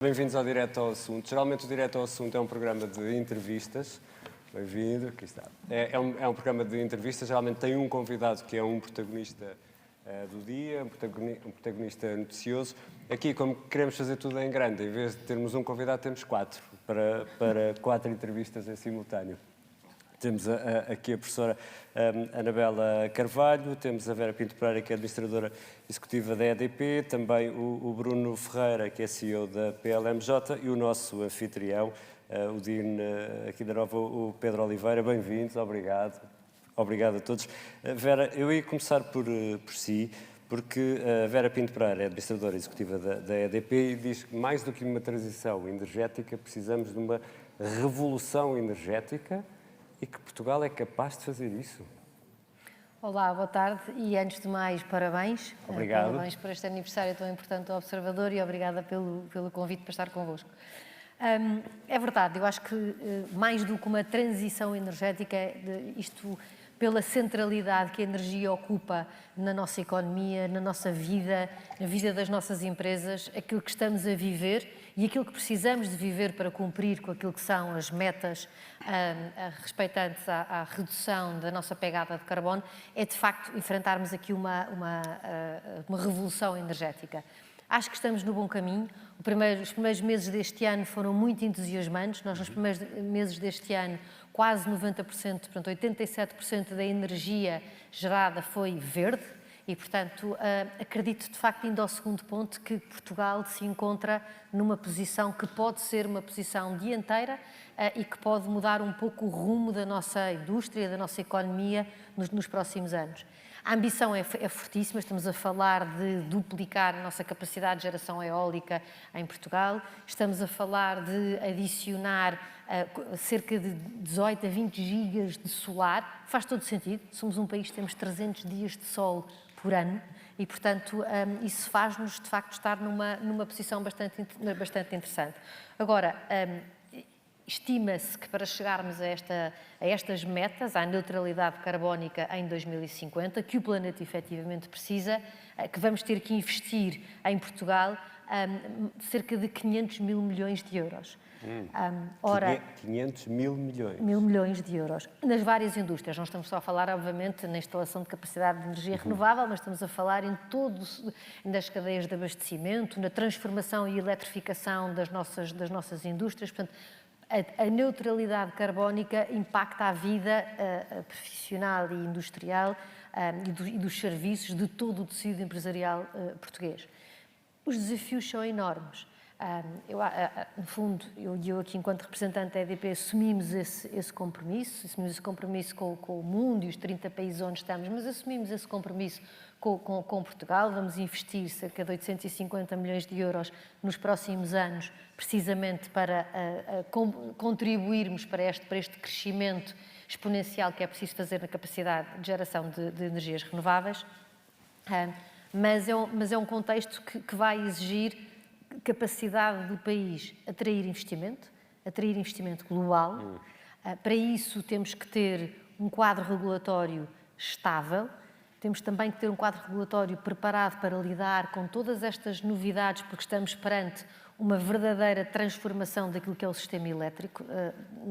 Bem-vindos ao Direto ao Assunto. Geralmente o Direto ao Assunto é um programa de entrevistas. Bem-vindo, aqui está. É um programa de entrevistas, geralmente tem um convidado que é um protagonista do dia, um protagonista noticioso. Aqui, como queremos fazer tudo em grande, em vez de termos um convidado, temos quatro, para 4 entrevistas em simultâneo. Temos aqui a professora Anabela Carvalho, temos a Vera Pinto Pereira, que é administradora executiva da EDP, também o Bruno Ferreira, que é CEO da PLMJ, e o nosso anfitrião, o Dean aqui da Nova, o Pedro Oliveira. Bem-vindos, obrigado. Obrigado a todos. Vera, eu ia começar por si, porque a Vera Pinto Pereira é administradora executiva da EDP e diz que mais do que uma transição energética, precisamos de uma revolução energética e que Portugal é capaz de fazer isso. Olá, boa tarde e antes de mais, parabéns. Obrigado. Parabéns por este aniversário tão importante do Observador e obrigada pelo convite para estar convosco. É verdade, eu acho que mais do que uma transição energética, isto pela centralidade que a energia ocupa na nossa economia, na nossa vida, na vida das nossas empresas, aquilo que estamos a viver e aquilo que precisamos de viver para cumprir com aquilo que são as metas respeitantes à redução da nossa pegada de carbono, é de facto enfrentarmos aqui uma revolução energética. Acho que estamos no bom caminho. Os primeiros meses deste ano foram muito entusiasmantes. Nós, nos primeiros meses deste ano, quase 90%, portanto 87% da energia gerada foi verde e, portanto, acredito de facto, indo ao segundo ponto, que Portugal se encontra numa posição que pode ser uma posição dianteira e que pode mudar um pouco o rumo da nossa indústria, da nossa economia nos próximos anos. A ambição é fortíssima, estamos a falar de duplicar a nossa capacidade de geração eólica em Portugal, estamos a falar de adicionar cerca de 18 a 20 gigas de solar, faz todo sentido, somos um país que temos 300 dias de sol por ano e, portanto, isso faz-nos, de facto, estar numa posição bastante interessante. Agora, estima-se que para chegarmos a estas metas, à neutralidade carbónica em 2050, que o planeta efetivamente precisa, que vamos ter que investir em Portugal cerca de 500 mil milhões de euros. 500 mil milhões. Mil milhões de euros. Nas várias indústrias. Não estamos só a falar, obviamente, na instalação de capacidade de energia renovável, mas estamos a falar em das cadeias de abastecimento, na transformação e eletrificação das nossas indústrias. Portanto, a neutralidade carbónica impacta a vida profissional e industrial e dos serviços de todo o tecido empresarial português. Os desafios são enormes. No fundo, eu aqui, enquanto representante da EDP, assumimos esse compromisso com o mundo e os 30 países onde estamos, mas assumimos esse compromisso com Portugal. Vamos investir cerca de 850 milhões de euros nos próximos anos, precisamente para contribuirmos para este crescimento exponencial que é preciso fazer na capacidade de geração de energias renováveis. Mas é um contexto que vai exigir capacidade do país atrair investimento global. Para isso temos que ter um quadro regulatório estável, temos também que ter um quadro regulatório preparado para lidar com todas estas novidades, porque estamos perante uma verdadeira transformação daquilo que é o sistema elétrico.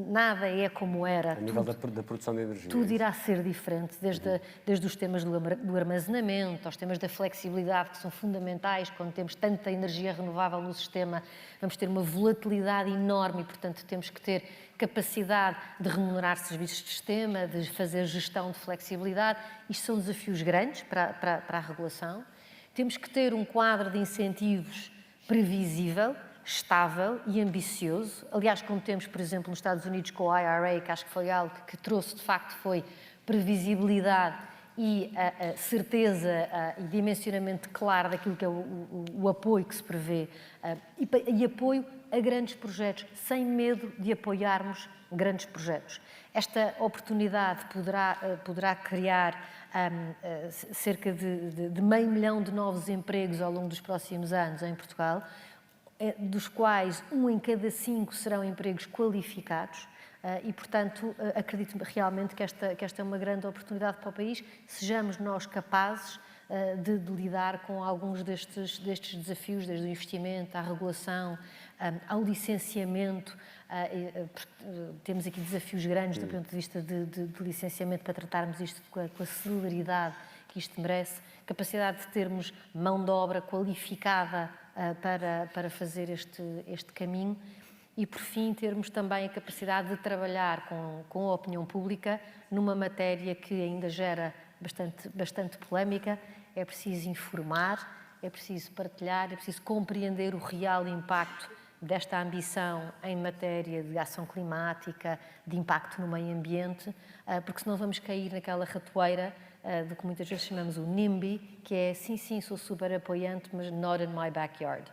Nada é como era. A nível da produção de energia. Tudo irá ser diferente, desde os temas do armazenamento, aos temas da flexibilidade, que são fundamentais. Quando temos tanta energia renovável no sistema, vamos ter uma volatilidade enorme e, portanto, temos que ter capacidade de remunerar serviços de sistema, de fazer gestão de flexibilidade. Isto são desafios grandes para a regulação. Temos que ter um quadro de incentivos previsível, estável e ambicioso. Aliás, como temos, por exemplo, nos Estados Unidos com o IRA, que acho que foi algo que trouxe, de facto, foi previsibilidade e a certeza e dimensionamento claro daquilo que é o apoio que se prevê e apoio a grandes projetos, sem medo de apoiarmos grandes projetos. Esta oportunidade poderá criar cerca de 500 mil de novos empregos ao longo dos próximos anos em Portugal, dos quais 1 em cada 5 serão empregos qualificados. E, portanto, acredito realmente que esta é uma grande oportunidade para o país. Sejamos nós capazes de lidar com alguns destes desafios, desde o investimento, à regulação, ao licenciamento. Temos aqui desafios grandes do ponto de vista de licenciamento para tratarmos isto com a celeridade que isto merece, capacidade de termos mão de obra qualificada para fazer este caminho e, por fim, termos também a capacidade de trabalhar com a opinião pública numa matéria que ainda gera bastante polémica. É preciso informar, é preciso partilhar, é preciso compreender o real impacto desta ambição em matéria de ação climática, de impacto no meio ambiente, porque senão vamos cair naquela ratoeira do que muitas vezes chamamos o NIMBY, que é sim, sou super apoiante, mas not in my backyard.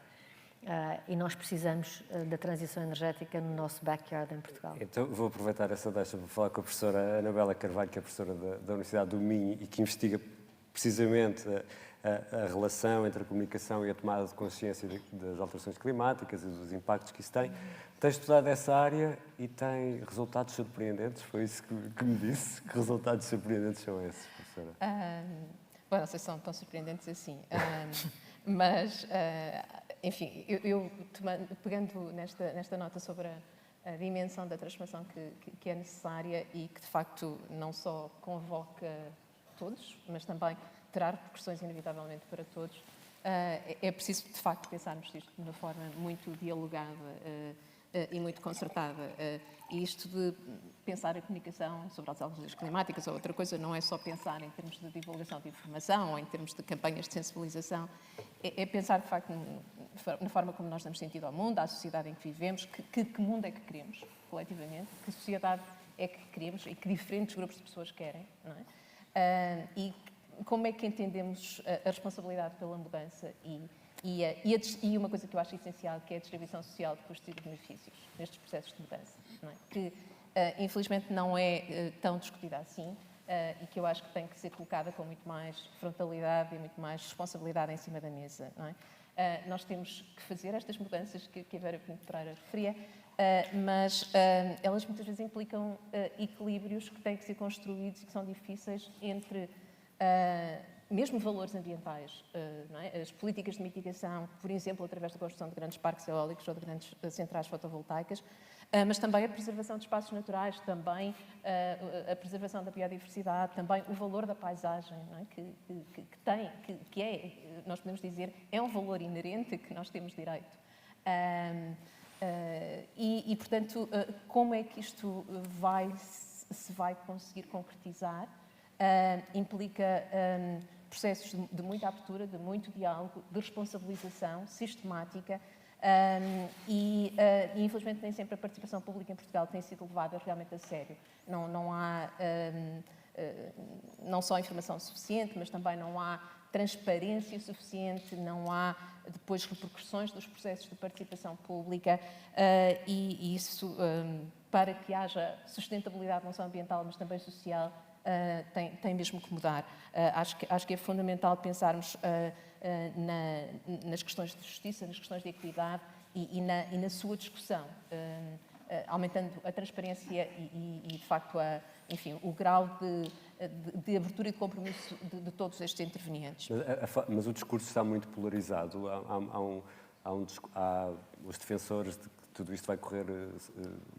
E nós precisamos da transição energética no nosso backyard em Portugal. Então vou aproveitar essa deixa para falar com a professora Anabela Carvalho, que é professora da Universidade do Minho e que investiga precisamente a relação entre a comunicação e a tomada de consciência das alterações climáticas e dos impactos que isso tem. Tem estudado essa área e tem resultados surpreendentes, foi isso que me disse? Que resultados surpreendentes são esses, professora? Bom, não sei se são tão surpreendentes assim, mas, enfim, eu pegando nesta nota sobre a dimensão da transformação que é necessária e que, de facto, não só convoca todos, mas também terá repercussões inevitavelmente para todos, é preciso, de facto, pensarmos isto de uma forma muito dialogada e muito concertada. E isto de pensar a comunicação sobre as alterações climáticas ou outra coisa não é só pensar em termos de divulgação de informação ou em termos de campanhas de sensibilização, é pensar, de facto, na forma como nós damos sentido ao mundo, à sociedade em que vivemos, que mundo é que queremos, coletivamente, que sociedade é que queremos e que diferentes grupos de pessoas querem, não é? E como é que entendemos a responsabilidade pela mudança e uma coisa que eu acho essencial, que é a distribuição social de custos e de benefícios nestes processos de mudança, não é? Que infelizmente não é tão discutida assim e que eu acho que tem que ser colocada com muito mais frontalidade e muito mais responsabilidade em cima da mesa, não é? Nós temos que fazer estas mudanças que a Vera Pinto Pereira referia, mas elas muitas vezes implicam equilíbrios que têm que ser construídos e que são difíceis entre mesmo valores ambientais, não é? As políticas de mitigação, por exemplo, através da construção de grandes parques eólicos ou de grandes centrais fotovoltaicas, mas também a preservação de espaços naturais, também a preservação da biodiversidade, também o valor da paisagem, não é? que é, nós podemos dizer, é um valor inerente que nós temos direito. Portanto, como é que isto se vai conseguir concretizar? Implica processos de muita abertura, de muito diálogo, de responsabilização sistemática e infelizmente nem sempre a participação pública em Portugal tem sido levada realmente a sério. Não há não só informação suficiente, mas também não há transparência suficiente, não há depois repercussões dos processos de participação pública e isso, para que haja sustentabilidade não só ambiental, mas também social, tem mesmo que mudar. Acho que é fundamental pensarmos nas questões de justiça, nas questões de equidade e na sua discussão, aumentando a transparência e de facto, enfim, o grau de abertura e de compromisso de todos estes intervenientes. Mas o discurso está muito polarizado. Há os defensores de que tudo isto vai correr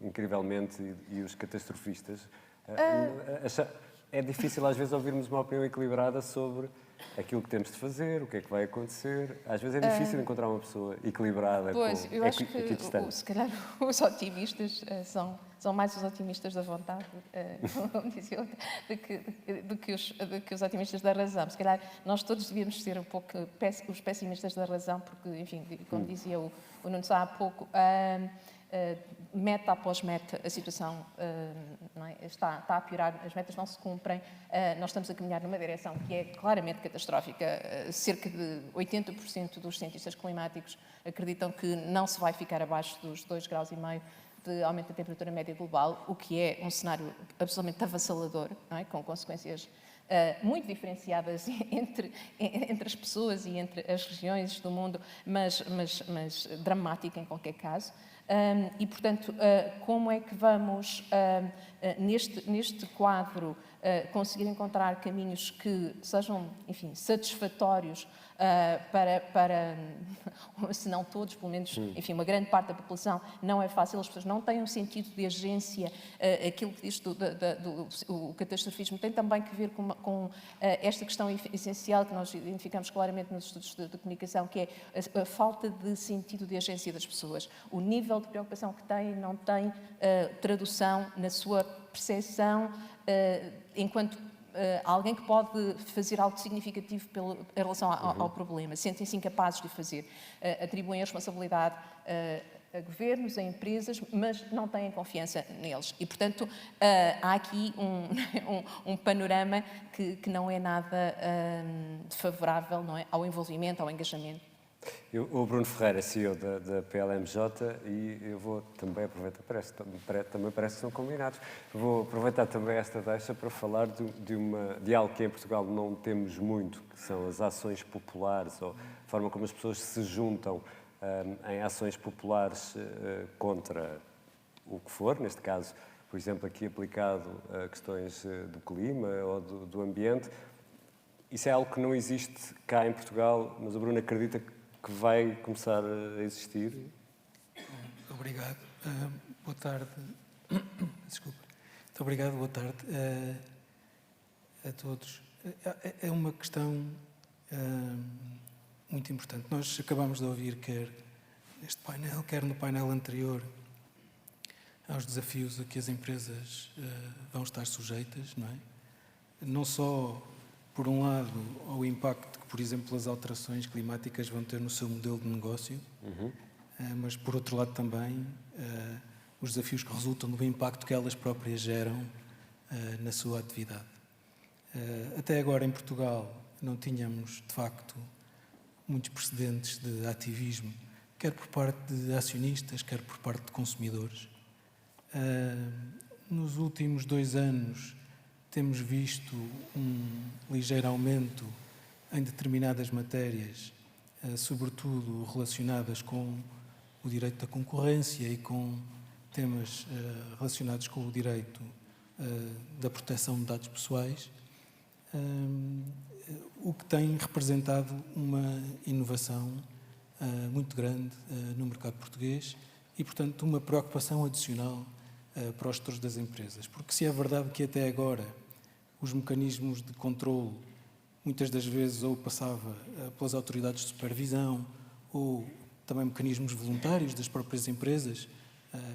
incrivelmente e os catastrofistas. É difícil às vezes ouvirmos uma opinião equilibrada sobre aquilo que temos de fazer, o que é que vai acontecer. Às vezes é difícil encontrar uma pessoa equilibrada, eu acho que se calhar os otimistas são mais os otimistas da vontade, como dizia outra, do que os otimistas da razão. Se calhar nós todos devíamos ser um pouco os pessimistas da razão, porque, enfim, como dizia o Nuno Sá há pouco, meta após meta, a situação não é? está a piorar, as metas não se cumprem, nós estamos a caminhar numa direção que é claramente catastrófica. Cerca de 80% dos cientistas climáticos acreditam que não se vai ficar abaixo dos 2,5 graus de aumento da temperatura média global, o que é um cenário absolutamente avassalador, não é? Com consequências muito diferenciadas entre as pessoas e entre as regiões do mundo, mas dramática em qualquer caso. E, portanto, como é que vamos, neste quadro, conseguir encontrar caminhos que sejam, enfim, satisfatórios para, se não todos, pelo menos, enfim, uma grande parte da população. Não é fácil, as pessoas não têm um sentido de agência. Aquilo que diz o catastrofismo tem também que ver com esta questão essencial que nós identificamos claramente nos estudos de comunicação, que é a falta de sentido de agência das pessoas. O nível de preocupação que têm não tem tradução na sua percepção enquanto alguém que pode fazer algo significativo em relação ao problema. Sentem-se incapazes de o fazer. Atribuem a responsabilidade a governos, a empresas, mas não têm confiança neles. E, portanto, há aqui um panorama que não é nada favorável, não é, ao envolvimento, ao engajamento. O Bruno Ferreira, CEO da PLMJ, e eu vou também aproveitar, também parece que são combinados, vou aproveitar também esta deixa para falar de algo que em Portugal não temos muito, que são as ações populares, ou a forma como as pessoas se juntam em ações populares contra o que for, neste caso, por exemplo, aqui aplicado a questões do clima ou do ambiente. Isso é algo que não existe cá em Portugal, mas o Bruno acredita que vai começar a existir? Obrigado. Boa tarde. Desculpa. Muito obrigado, boa tarde a todos. É uma questão muito importante. Nós acabamos de ouvir, quer neste painel, quer no painel anterior, aos desafios a que as empresas vão estar sujeitas, não é? Não só, por um lado, ao impacto que, por exemplo, as alterações climáticas vão ter no seu modelo de negócio, mas, por outro lado, também os desafios que resultam do impacto que elas próprias geram na sua atividade. Até agora, em Portugal, não tínhamos, de facto, muitos precedentes de ativismo, quer por parte de acionistas, quer por parte de consumidores. Nos últimos 2 anos, temos visto um ligeiro aumento em determinadas matérias, sobretudo relacionadas com o direito da concorrência e com temas relacionados com o direito da proteção de dados pessoais, o que tem representado uma inovação muito grande no mercado português e, portanto, uma preocupação adicional para os gestores das empresas. Porque se é verdade que até agora os mecanismos de controle muitas das vezes ou passava pelas autoridades de supervisão ou também mecanismos voluntários das próprias empresas,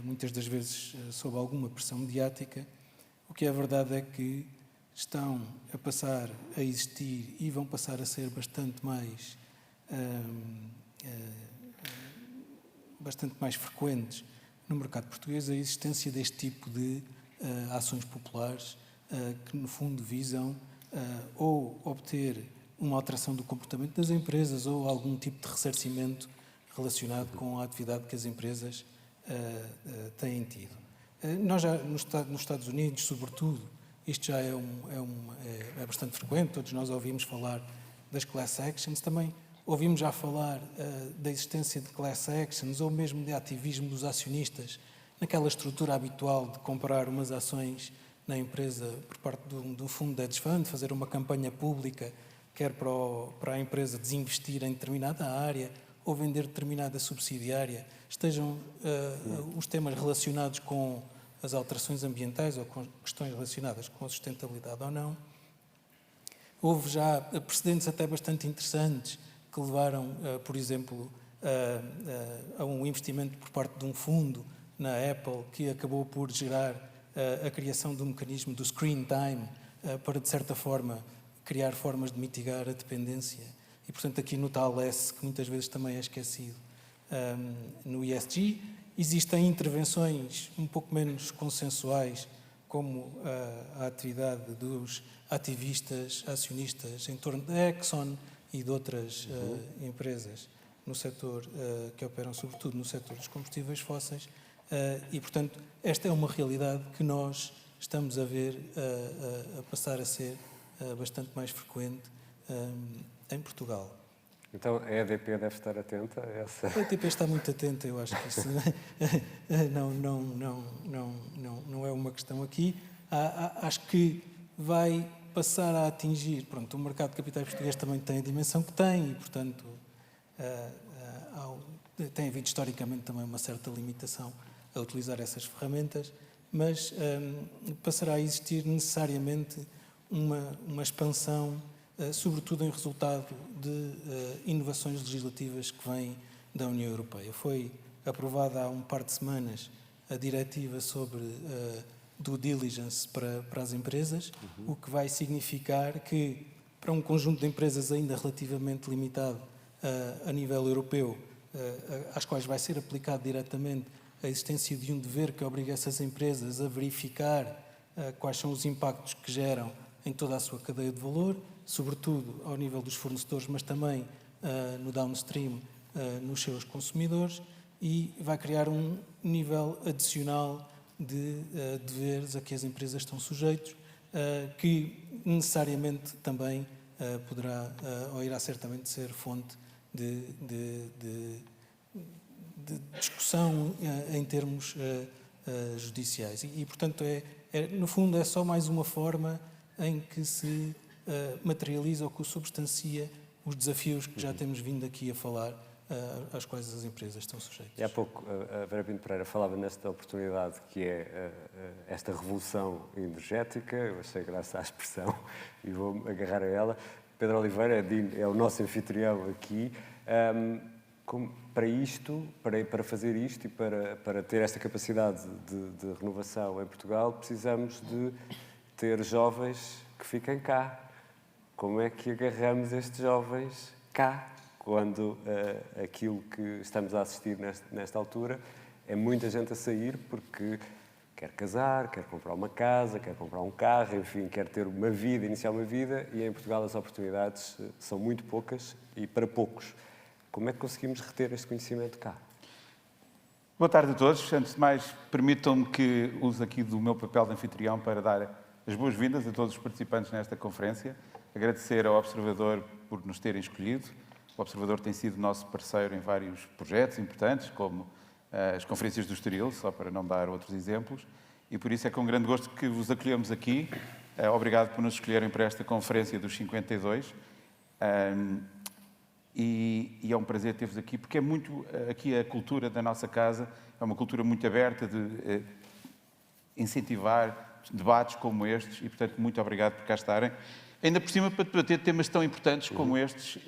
muitas das vezes sob alguma pressão mediática, o que é verdade é que estão a passar a existir e vão passar a ser bastante mais frequentes no mercado português a existência deste tipo de ações populares que, no fundo, visam ou obter uma alteração do comportamento das empresas ou algum tipo de ressarcimento relacionado com a atividade que as empresas têm tido. Nós já, nos Estados Unidos, sobretudo, isto já é bastante frequente, todos nós ouvimos falar das class actions, também ouvimos já falar da existência de class actions ou mesmo de ativismo dos acionistas, naquela estrutura habitual de comprar umas ações na empresa por parte do fundo de hedge fund, fazer uma campanha pública, quer para a empresa desinvestir em determinada área ou vender determinada subsidiária, estejam os temas relacionados com as alterações ambientais ou com questões relacionadas com a sustentabilidade ou não. Houve já precedentes até bastante interessantes que levaram, por exemplo, a um investimento por parte de um fundo na Apple que acabou por gerar a criação do mecanismo do screen time para, de certa forma, criar formas de mitigar a dependência. E, portanto, aqui no tal S, que muitas vezes também é esquecido, no ESG, existem intervenções um pouco menos consensuais, como a atividade dos ativistas, acionistas em torno da Exxon e de outras empresas no setor, que operam sobretudo no setor dos combustíveis fósseis, e, portanto, esta é uma realidade que nós estamos a ver a passar a ser bastante mais frequente em Portugal. Então a EDP deve estar atenta a essa... A EDP está muito atenta, eu acho que isso não é uma questão aqui. Acho que vai passar a atingir... Pronto, o mercado de capitais português também tem a dimensão que tem e, portanto, tem havido historicamente também uma certa limitação a utilizar essas ferramentas, mas passará a existir necessariamente uma expansão, sobretudo em resultado de inovações legislativas que vêm da União Europeia. Foi aprovada há um par de semanas a diretiva sobre due diligence para as empresas, o que vai significar que, para um conjunto de empresas ainda relativamente limitado a nível europeu, às quais vai ser aplicado diretamente a existência de um dever que obriga essas empresas a verificar quais são os impactos que geram em toda a sua cadeia de valor, sobretudo ao nível dos fornecedores, mas também no downstream, nos seus consumidores, e vai criar um nível adicional de deveres a que as empresas estão sujeitos, que necessariamente também poderá, ou irá certamente ser fonte de discussão em termos judiciais. E portanto, no fundo, é só mais uma forma em que se materializa ou que substancia os desafios que já temos vindo aqui a falar, às quais as empresas estão sujeitas. E há pouco a Vera Pinto Pereira falava nesta oportunidade que é esta revolução energética, eu achei graça à expressão e vou agarrar a ela. Pedro Oliveira é o nosso anfitrião aqui. Para isto, para fazer isto e para ter esta capacidade de renovação em Portugal, precisamos de ter jovens que fiquem cá. Como é que agarramos estes jovens cá, quando aquilo que estamos a assistir nesta altura é muita gente a sair porque quer casar, quer comprar uma casa, quer comprar um carro, enfim, quer ter uma vida, iniciar uma vida, e em Portugal as oportunidades são muito poucas e para poucos. Como é que conseguimos reter este conhecimento cá? Boa tarde a todos. Antes de mais, permitam-me que use aqui do meu papel de anfitrião para dar as boas-vindas a todos os participantes nesta conferência. Agradecer ao Observador por nos terem escolhido. O Observador tem sido nosso parceiro em vários projetos importantes, como as conferências do Estoril, só para não dar outros exemplos. E por isso é com grande gosto que vos acolhemos aqui. Obrigado por nos escolherem para esta conferência dos 52. E é um prazer ter-vos aqui, porque é muito aqui a cultura da nossa casa, é uma cultura muito aberta de incentivar debates como estes e, portanto, muito obrigado por cá estarem. Ainda por cima, para debater temas tão importantes como estes,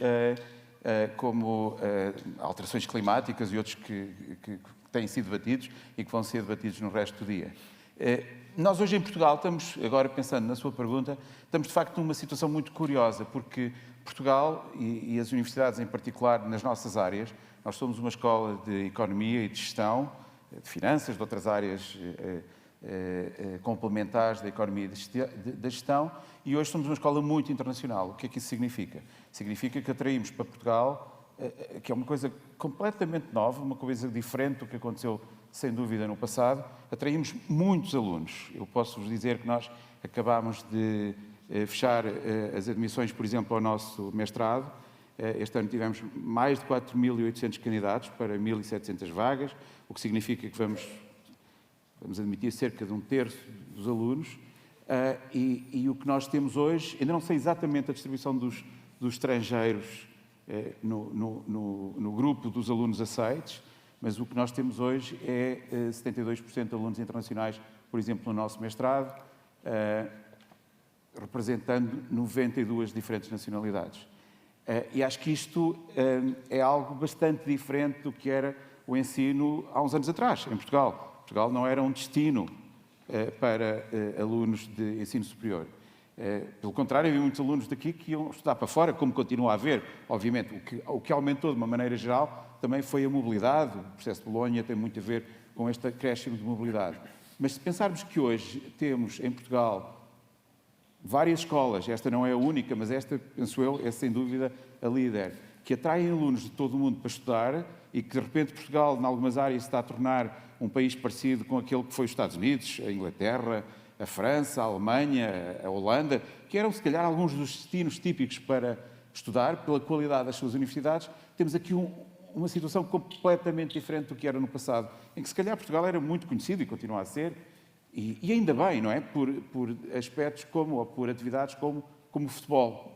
como alterações climáticas e outros que têm sido debatidos e que vão ser debatidos no resto do dia. Nós hoje em Portugal estamos, agora pensando na sua pergunta, estamos de facto numa situação muito curiosa, porque Portugal e as universidades em particular nas nossas áreas, nós somos uma escola de economia e de gestão, de finanças, de outras áreas complementares da economia e da gestão, e hoje somos uma escola muito internacional. O que é que isso significa? Significa que atraímos para Portugal, que é uma coisa completamente nova, uma coisa diferente do que aconteceu, sem dúvida, no passado, atraímos muitos alunos. Eu posso vos dizer que nós acabámos de fechar as admissões, por exemplo, ao nosso mestrado. Este ano tivemos mais de 4.800 candidatos para 1.700 vagas, o que significa que vamos admitir cerca de um terço dos alunos. E o que nós temos hoje, ainda não sei exatamente a distribuição dos estrangeiros no grupo dos alunos aceites, mas o que nós temos hoje é 72% de alunos internacionais, por exemplo, no nosso mestrado, representando 92 diferentes nacionalidades. E acho que isto é algo bastante diferente do que era o ensino há uns anos atrás, em Portugal. Portugal não era um destino para alunos de ensino superior. Pelo contrário, havia muitos alunos daqui que iam estudar para fora, como continua a haver. Obviamente, o que aumentou de uma maneira geral também foi a mobilidade. O processo de Bolonha tem muito a ver com este acréscimo de mobilidade. Mas se pensarmos que hoje temos em Portugal várias escolas, esta não é a única, mas esta, penso eu, é sem dúvida a líder, que atraem alunos de todo o mundo para estudar e que, de repente, Portugal, em algumas áreas, se está a tornar um país parecido com aquele que foi os Estados Unidos, a Inglaterra, a França, a Alemanha, a Holanda, que eram, se calhar, alguns dos destinos típicos para estudar, pela qualidade das suas universidades. Temos aqui uma situação completamente diferente do que era no passado, em que, se calhar, Portugal era muito conhecido e continua a ser, e ainda bem, não é? Por aspectos como, ou por atividades como o futebol.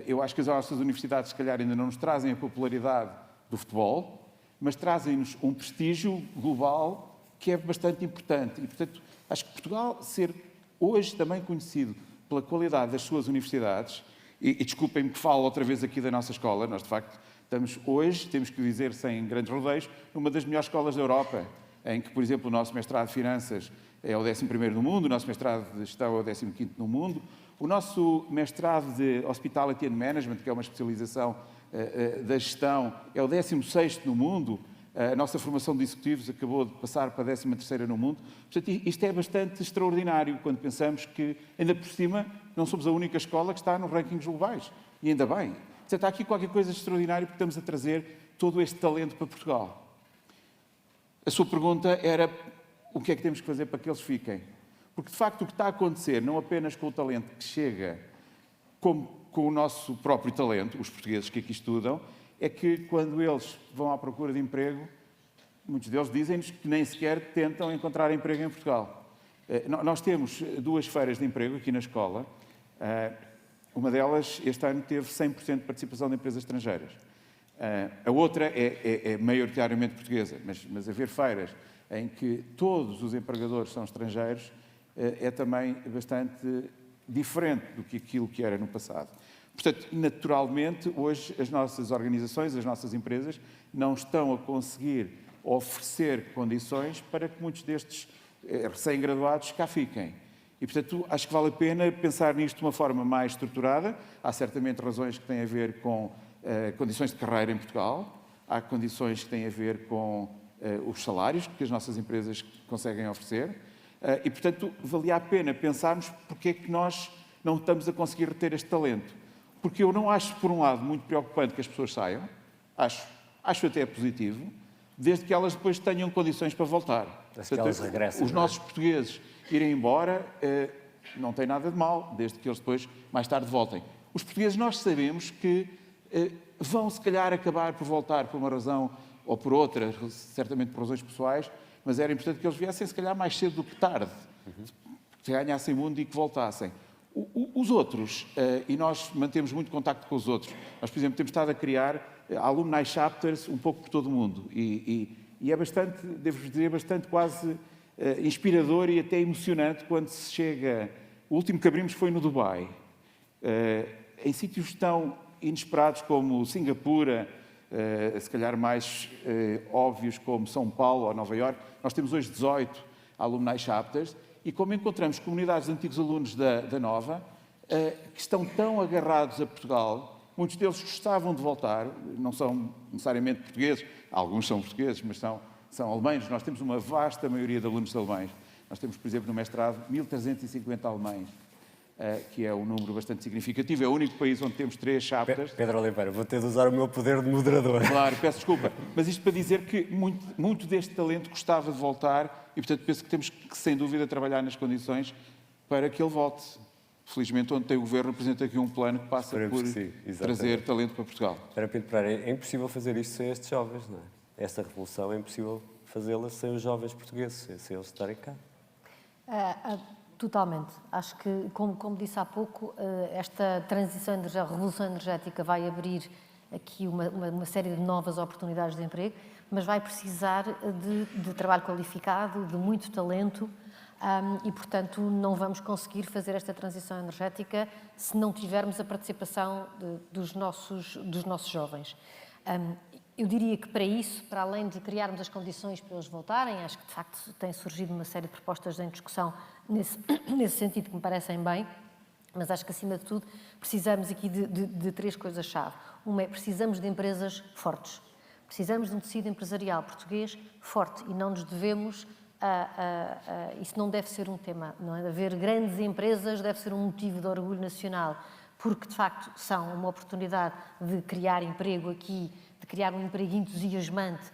Eu acho que as nossas universidades, se calhar, ainda não nos trazem a popularidade do futebol, mas trazem-nos um prestígio global que é bastante importante. E, portanto, acho que Portugal ser hoje também conhecido pela qualidade das suas universidades, e desculpem-me que falo outra vez aqui da nossa escola, nós, de facto, estamos hoje, temos que dizer sem grandes rodeios, numa das melhores escolas da Europa, em que, por exemplo, o nosso mestrado de Finanças é o 11º no mundo, o nosso mestrado de Gestão é o 15º no mundo, o nosso mestrado de Hospitality and Management, que é uma especialização da gestão, é o 16º no mundo. A nossa formação de executivos acabou de passar para a 13ª no mundo. Portanto, isto é bastante extraordinário quando pensamos que, ainda por cima, não somos a única escola que está nos rankings globais. E ainda bem. Portanto, há aqui qualquer coisa de extraordinário porque estamos a trazer todo este talento para Portugal. A sua pergunta era o que é que temos que fazer para que eles fiquem. Porque, de facto, o que está a acontecer, não apenas com o talento que chega, como com o nosso próprio talento, os portugueses que aqui estudam, é que quando eles vão à procura de emprego, muitos deles dizem-nos que nem sequer tentam encontrar emprego em Portugal. Nós temos 2 feiras de emprego aqui na escola. Uma delas, este ano, teve 100% de participação de empresas estrangeiras. A outra é maioritariamente portuguesa, mas haver feiras em que todos os empregadores são estrangeiros é também bastante diferente do que aquilo que era no passado. Portanto, naturalmente, hoje as nossas organizações, as nossas empresas, não estão a conseguir oferecer condições para que muitos destes recém-graduados cá fiquem. E, portanto, acho que vale a pena pensar nisto de uma forma mais estruturada. Há certamente razões que têm a ver com condições de carreira em Portugal, há condições que têm a ver com os salários que as nossas empresas conseguem oferecer. E, portanto, valia a pena pensarmos porque é que nós não estamos a conseguir reter este talento. Porque eu não acho, por um lado, muito preocupante que as pessoas saiam, acho até positivo, desde que elas depois tenham condições para voltar. Desde que elas regressem. Os nossos portugueses irem embora não tem nada de mal, desde que eles depois, mais tarde, voltem. Os portugueses, nós sabemos que vão, se calhar, acabar por voltar por uma razão ou por outra, certamente por razões pessoais, mas era importante que eles viessem, se calhar, mais cedo do que tarde, que ganhassem mundo e que voltassem. Os outros, e nós mantemos muito contacto com os outros, nós, por exemplo, temos estado a criar alumni chapters um pouco por todo o mundo e é bastante, devo-vos dizer, bastante quase inspirador e até emocionante quando se chega... O último que abrimos foi no Dubai, em sítios tão inesperados como Singapura, se calhar mais óbvios como São Paulo ou Nova Iorque. Nós temos hoje 18 alumni chapters e como encontramos comunidades de antigos alunos da Nova que estão tão agarrados a Portugal, muitos deles gostavam de voltar, não são necessariamente portugueses, alguns são portugueses, mas são alemães. Nós temos uma vasta maioria de alunos alemães. Nós temos, por exemplo, no mestrado, 1.350 alemães, que é um número bastante significativo. É o único país onde temos 3 chapters. Pedro Oliveira, vou ter de usar o meu poder de moderador. Claro, peço desculpa. Mas isto para dizer que muito deste talento gostava de voltar e, portanto, penso que temos que, sem dúvida, trabalhar nas condições para que ele volte. Felizmente, onde tem o Governo, apresenta aqui um plano que passa por trazer talento para Portugal. Para Pinto Pereira, é impossível fazer isto sem estes jovens, não é? Esta revolução é impossível fazê-la sem os jovens portugueses, sem eles estarem cá. Totalmente. Acho que, como disse há pouco, esta transição, a revolução energética vai abrir aqui uma série de novas oportunidades de emprego, mas vai precisar de trabalho qualificado, de muito talento e, portanto, não vamos conseguir fazer esta transição energética se não tivermos a participação dos nossos jovens. Eu diria que para isso, para além de criarmos as condições para eles voltarem, acho que de facto tem surgido uma série de propostas em discussão nesse sentido que me parecem bem, mas acho que acima de tudo precisamos aqui de 3 coisas-chave. Uma é precisamos de empresas fortes, precisamos de um tecido empresarial português forte e não nos devemos, isso não deve ser um tema, não é? Haver grandes empresas deve ser um motivo de orgulho nacional, porque de facto são uma oportunidade de criar emprego aqui, de criar um emprego entusiasmante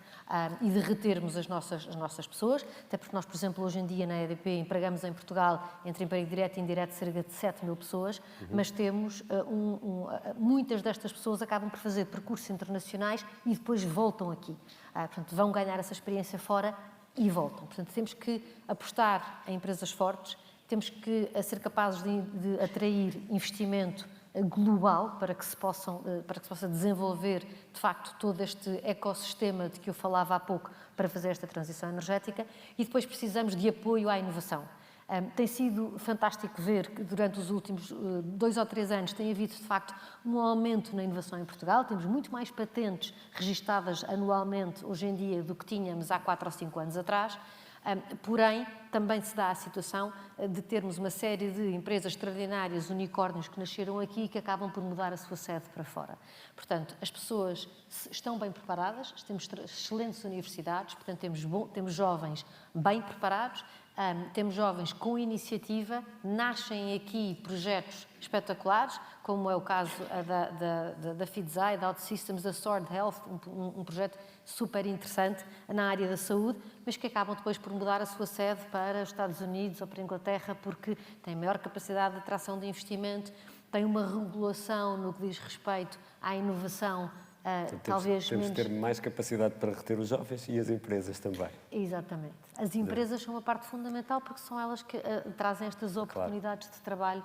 e de retermos as nossas pessoas, até porque nós, por exemplo, hoje em dia na EDP empregamos em Portugal, entre emprego direto e indireto, cerca de 7 mil pessoas, mas temos muitas destas pessoas acabam por fazer percursos internacionais e depois voltam aqui. Portanto, vão ganhar essa experiência fora e voltam. Portanto, temos que apostar em empresas fortes, temos que ser capazes de atrair investimento global para que se possa desenvolver, de facto, todo este ecossistema de que eu falava há pouco para fazer esta transição energética, e depois precisamos de apoio à inovação. Tem sido fantástico ver que durante os últimos 2 ou 3 anos tem havido, de facto, um aumento na inovação em Portugal. Temos muito mais patentes registadas anualmente hoje em dia do que tínhamos há 4 ou 5 anos atrás. Porém, também se dá a situação de termos uma série de empresas extraordinárias, unicórnios, que nasceram aqui e que acabam por mudar a sua sede para fora. Portanto, as pessoas estão bem preparadas, temos excelentes universidades, portanto, temos jovens bem preparados, temos jovens com iniciativa, nascem aqui projetos espetaculares, como é o caso da FIDSAI, da OutSystems, da Sword Health, um projeto super interessante na área da saúde, mas que acabam depois por mudar a sua sede para os Estados Unidos ou para a Inglaterra, porque têm maior capacidade de atração de investimento, têm uma regulação no que diz respeito à inovação. Temos de ter mais capacidade para reter os jovens e as empresas também. Exatamente. As empresas são uma parte fundamental porque são elas que trazem estas oportunidades de trabalho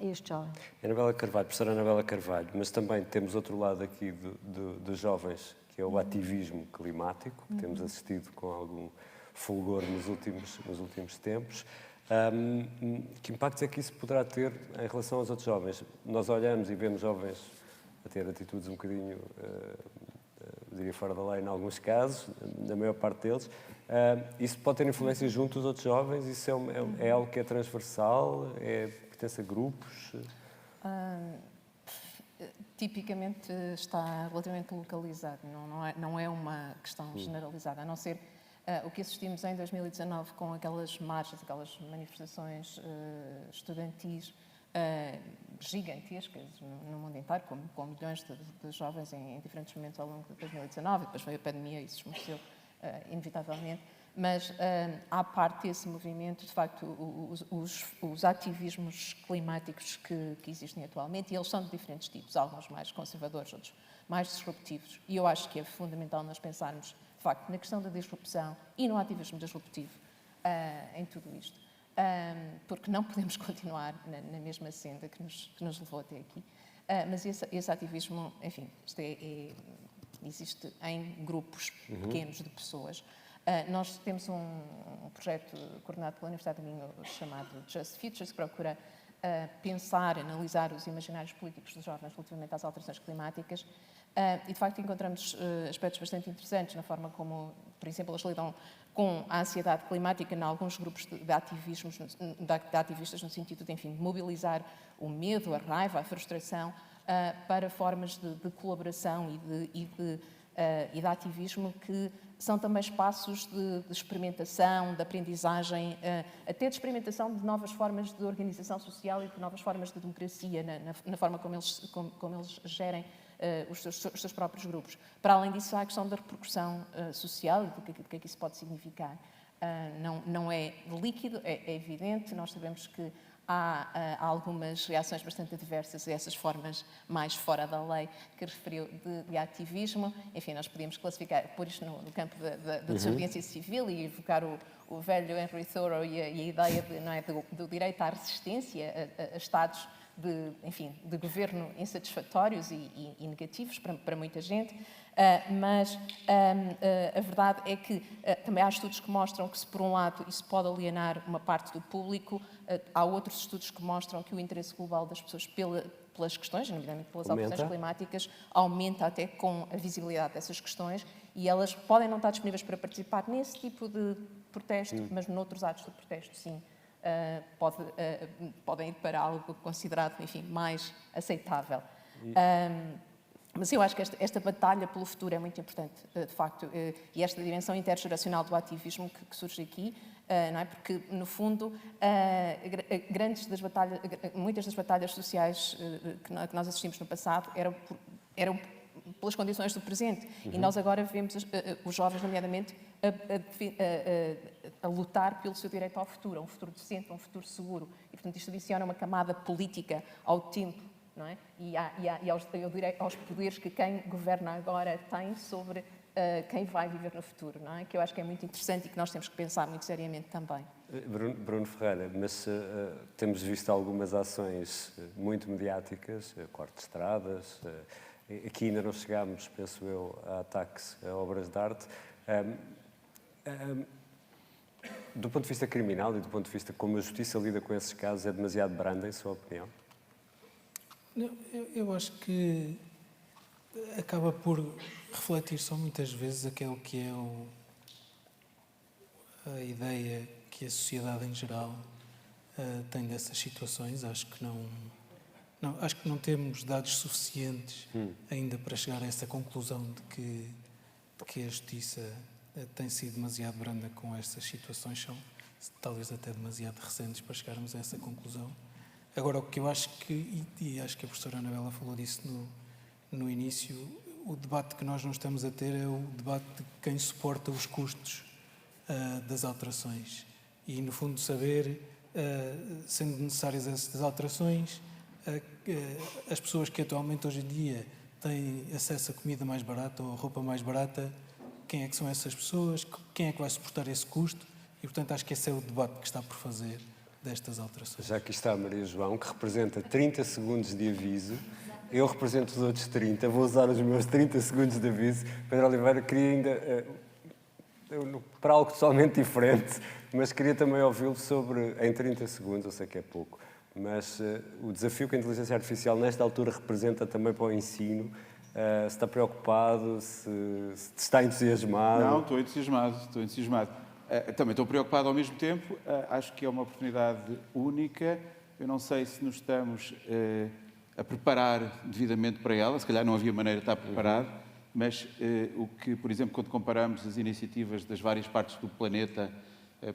a estes jovens. Anabela Carvalho, professora Anabela Carvalho, mas também temos outro lado aqui dos jovens, que é o ativismo climático, que temos assistido com algum fulgor nos últimos tempos. Que impactos é que isso poderá ter em relação aos outros jovens? Nós olhamos e vemos jovens a ter atitudes um bocadinho, diria, fora da lei em alguns casos, na maior parte deles. Isso pode ter influência junto aos outros jovens? Isso é algo que é transversal? Pertence a grupos? Tipicamente está relativamente localizado, não é uma questão generalizada, a não ser o que assistimos em 2019 com aquelas marchas, aquelas manifestações estudantis gigantescas no mundo inteiro, com milhões de jovens em diferentes momentos ao longo de 2019, depois veio a pandemia e isso esmoreceu inevitavelmente, mas à parte desse movimento, de facto, os ativismos climáticos que existem atualmente, e eles são de diferentes tipos, alguns mais conservadores, outros mais disruptivos, e eu acho que é fundamental nós pensarmos, de facto, na questão da disrupção e no ativismo disruptivo em tudo isto. Porque não podemos continuar na mesma senda que nos levou até aqui. Mas esse ativismo, enfim, existe em grupos pequenos de pessoas. Nós temos um projeto coordenado pela Universidade do Minho chamado Just Futures, que procura pensar, analisar os imaginários políticos dos jovens relativamente às alterações climáticas. E, de facto, encontramos aspectos bastante interessantes na forma como, por exemplo, eles lidam com a ansiedade climática em alguns grupos de ativistas no sentido de, enfim, de mobilizar o medo, a raiva, a frustração para formas de colaboração e de ativismo que são também espaços de experimentação, de aprendizagem, até de experimentação de novas formas de organização social e de novas formas de democracia na forma como eles gerem os seus próprios grupos. Para além disso, há a questão da repercussão social e do que é que isso pode significar. Não é líquido, é evidente, nós sabemos que há algumas reações bastante adversas a essas formas mais fora da lei que referiu de ativismo. Enfim, nós podíamos classificar, pôr isto no campo da desobediência civil e evocar o velho Henry Thoreau e a ideia do direito à resistência a estados de governo insatisfatórios e negativos para muita gente, mas a verdade é que também há estudos que mostram que, se por um lado isso pode alienar uma parte do público, há outros estudos que mostram que o interesse global das pessoas pelas questões, nomeadamente pelas alterações climáticas, aumenta até com a visibilidade dessas questões, e elas podem não estar disponíveis para participar nesse tipo de protesto, mas noutros atos de protesto, sim. Podem ir para algo considerado, enfim, mais aceitável. Mas eu acho que esta batalha pelo futuro é muito importante, de facto, e esta dimensão intergeracional do ativismo que surge aqui, não é? Porque, no fundo, muitas das batalhas sociais que nós assistimos no passado eram pelas condições do presente. E nós agora vemos os jovens, nomeadamente, a lutar pelo seu direito ao futuro, a um futuro decente, a um futuro seguro. E, portanto, isto adiciona uma camada política ao tempo, não é? E aos poderes que quem governa agora tem sobre quem vai viver no futuro, não é? Que eu acho que é muito interessante e que nós temos que pensar muito seriamente também. Bruno Ferreira, mas temos visto algumas ações muito mediáticas, corte de estradas, aqui ainda não chegámos, penso eu, a ataques a obras de arte. Do ponto de vista criminal e do ponto de vista como a justiça lida com esses casos, é demasiado branda, em sua opinião? Eu acho que acaba por refletir só muitas vezes aquilo que é a ideia que a sociedade em geral tem dessas situações. Acho que não temos dados suficientes ainda para chegar a essa conclusão de que a justiça tem sido demasiado branda com estas situações, são talvez até demasiado recentes para chegarmos a essa conclusão. Agora, o que eu acho e acho que a professora Anabela falou disso no início, o debate que nós não estamos a ter é o debate de quem suporta os custos das alterações. E, no fundo, saber, sendo necessárias essas alterações, as pessoas que atualmente, hoje em dia, têm acesso a comida mais barata ou a roupa mais barata, quem é que são essas pessoas, quem é que vai suportar esse custo? E, portanto, acho que esse é o debate que está por fazer destas alterações. Já aqui está a Maria João, que representa 30 segundos de aviso. Eu represento os outros 30, vou usar os meus 30 segundos de aviso. Pedro Oliveira, queria ainda, para algo totalmente diferente, mas queria também ouvi-lo sobre, em 30 segundos, eu sei que é pouco, mas o desafio que a inteligência artificial nesta altura representa também para o ensino. Se está preocupado, se está entusiasmado? Não, estou entusiasmado. Também estou preocupado ao mesmo tempo. Acho que é uma oportunidade única. Eu não sei se nos estamos a preparar devidamente para ela. Se calhar não havia maneira de estar preparado. Mas o que, por exemplo, quando comparamos as iniciativas das várias partes do planeta,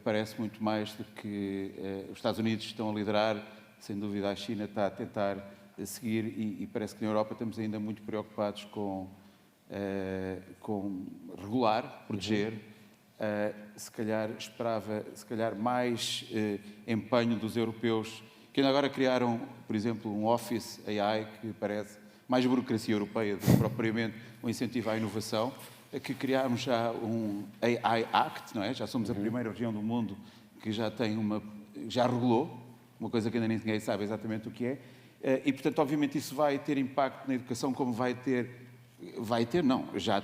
parece muito mais do que os Estados Unidos estão a liderar. Sem dúvida, a China está a tentar seguir e parece que na Europa estamos ainda muito preocupados com regular, proteger. Se calhar esperava mais empenho dos europeus, que ainda agora criaram, por exemplo, um Office AI, que parece mais burocracia europeia do que propriamente um incentivo à inovação, que criámos já um AI Act, não é? Já somos a primeira região do mundo que já regulou, uma coisa que ainda ninguém sabe exatamente o que é, e, portanto, obviamente isso vai ter impacto na educação, como já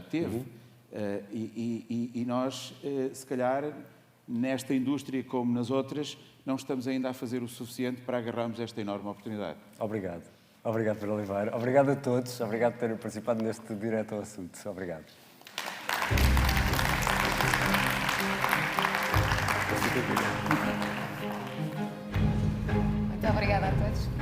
teve. E nós, se calhar, nesta indústria como nas outras, não estamos ainda a fazer o suficiente para agarrarmos esta enorme oportunidade. Obrigado. Obrigado, Pedro Oliveira. Obrigado a todos. Obrigado por terem participado neste Direto ao Assunto. Obrigado. Muito obrigada a todos.